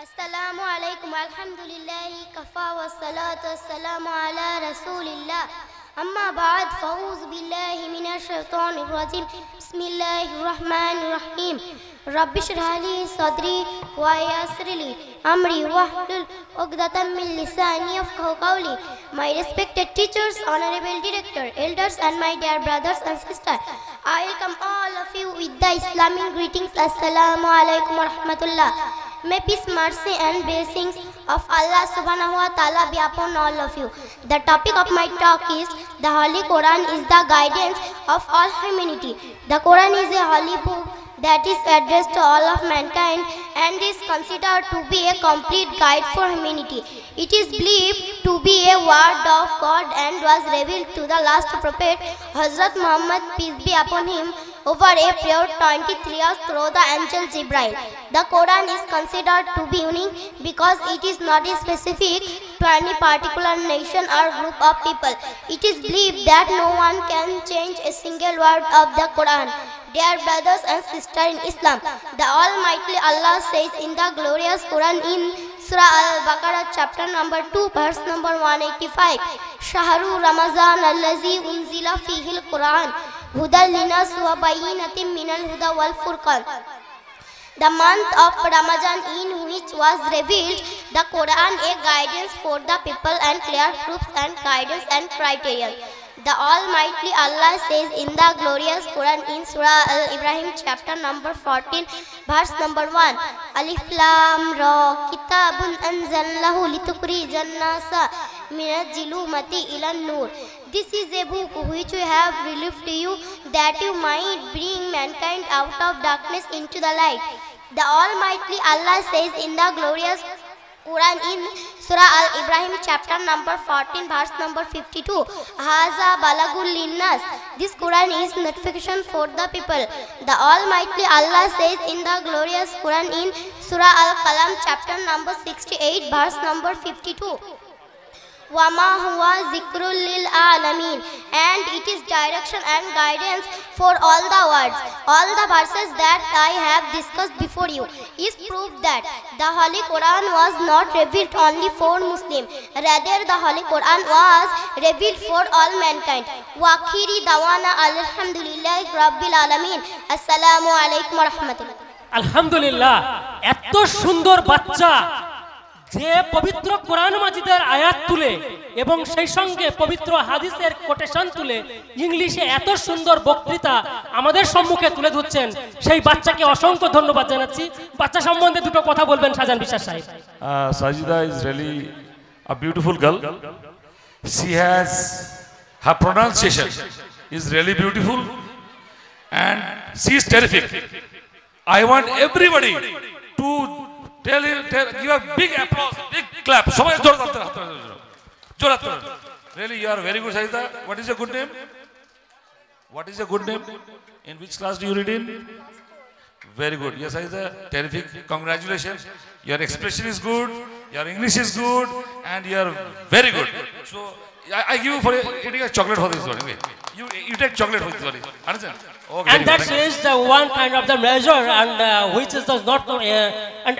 Assalamu alaikum alhamdulillahi kafa wa salatu wassalamu ala rasulillah amma ba'd fa'uz billahi minash shaitanir rajim bismillahir rahmanir rahim rabbi shrah li sadri wa yassir li amri wahlul 'uqdatam min lisani yafqahu qawli. My respected teachers, honorable director, elders and my dear brothers and sisters, I welcome all of you with the Islamic greetings. Assalamu alaikum wa rahmatullah. May peace, mercy and blessings of Allah subhanahu wa ta'ala be upon all of you. The topic of my talk is the Holy Quran is the guidance of all humanity. The Quran is a holy book that is addressed to all of mankind and is considered to be a complete guide for humanity. It is believed to be a word of God and was revealed to the last prophet Hazrat Muhammad, peace be upon him, over a period 23 years through the angel Jibreel. The Quran is considered to be unique because it is not specific to any particular nation or group of people. It is believed that no one can change a single word of the Quran. Dear brothers and sisters in Islam, the Almighty Allah says in the glorious Quran in Surah Al-Baqarah chapter number 2 verse number 185, Shahru Ramazan allazi unzila fihi al-Quran Hudal linas wa bayyinatin minal huda wal furqan. The month of Ramadan in which was revealed the Quran, a guidance for the people and clear proofs and guidance and criteria. The Almighty Allah says in the glorious Quran in Surah Al-Ibrahim chapter number 14 verse number 1, Alif Lam Ra Kitabun anzalnahu litukhrijan nasa minaz zulumati ilan nur. This is a book which we have relieved to you that you might bring mankind out of darkness into the light. The Almighty Allah says in the glorious Quran in Surah Al-Ibrahim chapter number 14 verse number 52, Haza balagul linnas. This Quran is notification for the people. The Almighty Allah says in the glorious Quran in Surah Al-Qalam chapter number 68 verse number 52, Wama huwa zikrul lil alamin, and it is direction and guidance for all the words. All the verses that I have discussed before you is proof that the Holy Quran was not revealed only for Muslims. Rather, the Holy Quran was revealed for all mankind. Wakhiri dawana alhamdulillahi rabbil alamin. Assalamu alaikum wa rahmatullah. আলহামদুলিল্লাহ, এত সুন্দর বাচ্চা যে পবিত্র কোরআন মাজিদের আয়াত তুলে এবং সেই সঙ্গে পবিত্র হাদিসের কোটেশন তুলে ইংলিশে এত সুন্দর বক্তৃতা আমাদের সম্মুখে তুলে ধরছেন, সেই বাচ্চাকে অসংখ্য ধন্যবাদ জানাচ্ছি। বাচ্চা সম্বন্ধে দুটো কথা বলবেন শাহজাহান বিশ্বাস সাহেব। Sajida is really a beautiful girl. She has her pronunciation is really beautiful and she is terrific. I want everybody to give a big applause, big clap. Really, you are very good, Sajida. What is your good name? What is your good name? In which class do you read in? Very good. Yes, Sajida. Terrific. Congratulations. Your expression is good. Your English is good, and you are very good. So I give you for eating a chocolate for this one. Okay. You take chocolate for this one. Understand? Okay. And that is the one kind of the measure, and which is not and